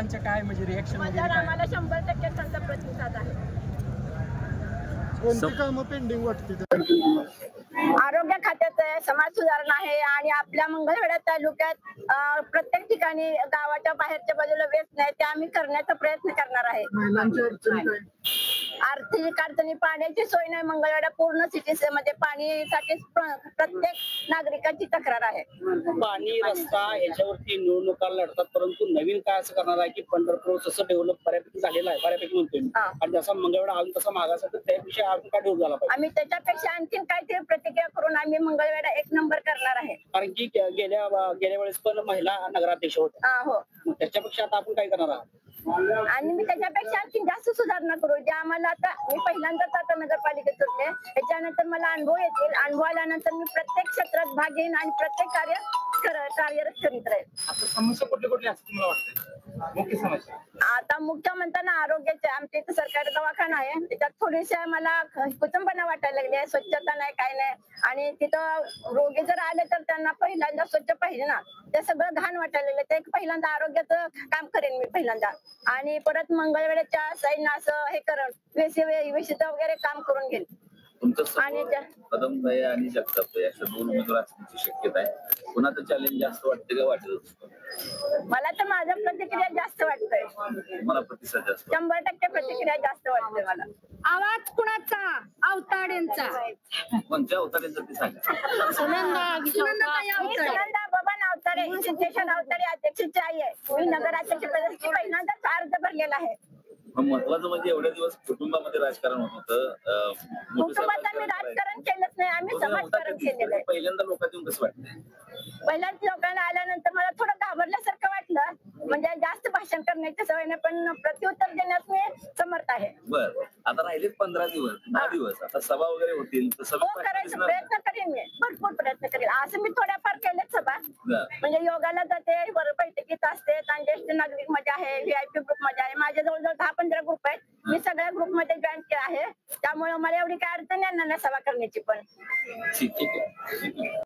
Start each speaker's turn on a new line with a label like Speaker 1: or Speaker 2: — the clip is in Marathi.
Speaker 1: मतदारांच्या काय म्हणजे रिएक्शन
Speaker 2: मतदार आम्हाला 100% त्यांचा प्रतिसाद आहे.
Speaker 3: कोणती कामं पेंडिंग वाटते?
Speaker 2: आरोग्य खात्याचं आहे, समाज सुधारणा आहे आणि आपल्या मंगळवेढा तालुक्यात प्रत्येक ठिकाणी गावाच्या बाहेरच्या बाजूला व्यस्त नाही ते आम्ही करण्याचा प्रयत्न करणार आहे.
Speaker 3: महिलांच्या अडचणी काय?
Speaker 2: आर्थिक अडचणी, पाण्याची सोय नाही. मंगळवेढा पूर्ण सिटी मध्ये पाणीसाठी प्रत्येक नागरिकांची तक्रार आहे.
Speaker 4: पाणी, रस्ता याच्यावरती निवडणुका लढतात, परंतु नवीन काय असं करणार आहे की पंढरपूर जसं डेव्हलप बऱ्यापैकी झालेलं आहे, बऱ्यापैकी म्हणतोय मी, आणि जसा मंगळवेढा आला तसा मागास तर त्याविषयी अजून काय डेव्हलप झाला पाहिजे?
Speaker 2: आम्ही त्याच्यापेक्षा आणखीन काहीतरी प्रतिक्रिया करून आम्ही मंगळवेढा 1 नंबर करणार आहे.
Speaker 4: कारण की गेल्या वेळेस पण महिला नगराध्यक्ष होत्या.
Speaker 2: हो,
Speaker 4: त्याच्यापेक्षा आता आपण काय करणार आहात?
Speaker 2: आणि मी त्याच्यापेक्षा आणखी जास्त सुधारणा करू. जे आम्हाला आता मी पहिल्यांदाच आता नगरपालिकेत होते, त्याच्यानंतर मला अनुभव येतील. अनुभव आल्यानंतर मी प्रत्येक क्षेत्रात भाग घेईन आणि प्रत्येक कार्यरत करीत राहील.
Speaker 4: आता समस्या कुठली कुठली असते तुम्हाला वाटतं मुख्य समस्या?
Speaker 2: आता मुख्य म्हणताना आरोग्याचे, आमच्या इथे सरकारी दवाखाना आहे, त्याच्यात थोडीशा मला कुचंबना वाटायला लागली आहे. स्वच्छता नाही, काय नाही. आणि तिथं रोगी जर आले तर त्यांना पहिल्यांदा स्वच्छ पाहिजे ना, ते सगळं घाण वाटायला लागलं. ते पहिल्यांदा आरोग्याचं काम करेन मी पहिल्यांदा, आणि परत मंगळवेढ्याच्या साईडनं असं हे करण विषय वगैरे काम करून घेईन.
Speaker 5: आणि कदमताई आणि जगतापताई अशा 2 उमेदवार असण्याची शक्यता आहे. कुणाचं चॅलेंज जास्त वाटतं का वाटत?
Speaker 2: मला तर माझा प्रतिक्रिया जास्त वाटतंय.
Speaker 5: मला प्रतिसाद जास्त
Speaker 2: 100% प्रतिक्रिया जास्त वाटते मला.
Speaker 6: आवाज कुणाचा? अवताडेंचा.
Speaker 5: कोणत्या अवतारांचं ते सांगा.
Speaker 2: सुनंदा बबन अवतारे, सिद्धेश्वर अवतारे अध्यक्षाची आई आहे. मी नगराध्यक्ष पदासाठी पहिल्यांदाच अर्ज भरलेला आहे.
Speaker 5: महत्वाचं म्हणजे एवढ्या दिवस कुटुंबामध्ये राजकारण होत होतं.
Speaker 2: कुटुंबात आम्ही राजकारण केलंच नाही, आम्ही समाजकारण केलेलं आहे.
Speaker 5: पहिल्यांदा लोकांना येऊन कसं वाटतंय?
Speaker 2: पहिल्यांदा लोकांना आल्यानंतर मला थोडं घाबरल्यासारखं वाटलं. म्हणजे जास्त भाषण करण्याची सवय नाही, पण प्रत्युत्तर देण्यास मी समर्थ आहे.
Speaker 5: बरं, आता राहिलेत 15 दिवस, 10 दिवस, आता सभा वगैरे होतील तर
Speaker 2: करायचा प्रयत्न करेन मी, भरपूर प्रयत्न करेन. असं मी थोड्याफार केलेच सभा. म्हणजे योगाला जाते, बैठकीत असते, आणि ज्येष्ठ नागरिक मध्ये आहे, VIP ग्रुप मध्ये आहे. माझ्या जवळजवळ 10-15 ग्रुप आहेत. मी सगळ्या ग्रुप मध्ये जॉईन केला आहे. त्यामुळे मला एवढी काय अडचण येणार नाही सभा करण्याची पण.
Speaker 5: ठीक आहे.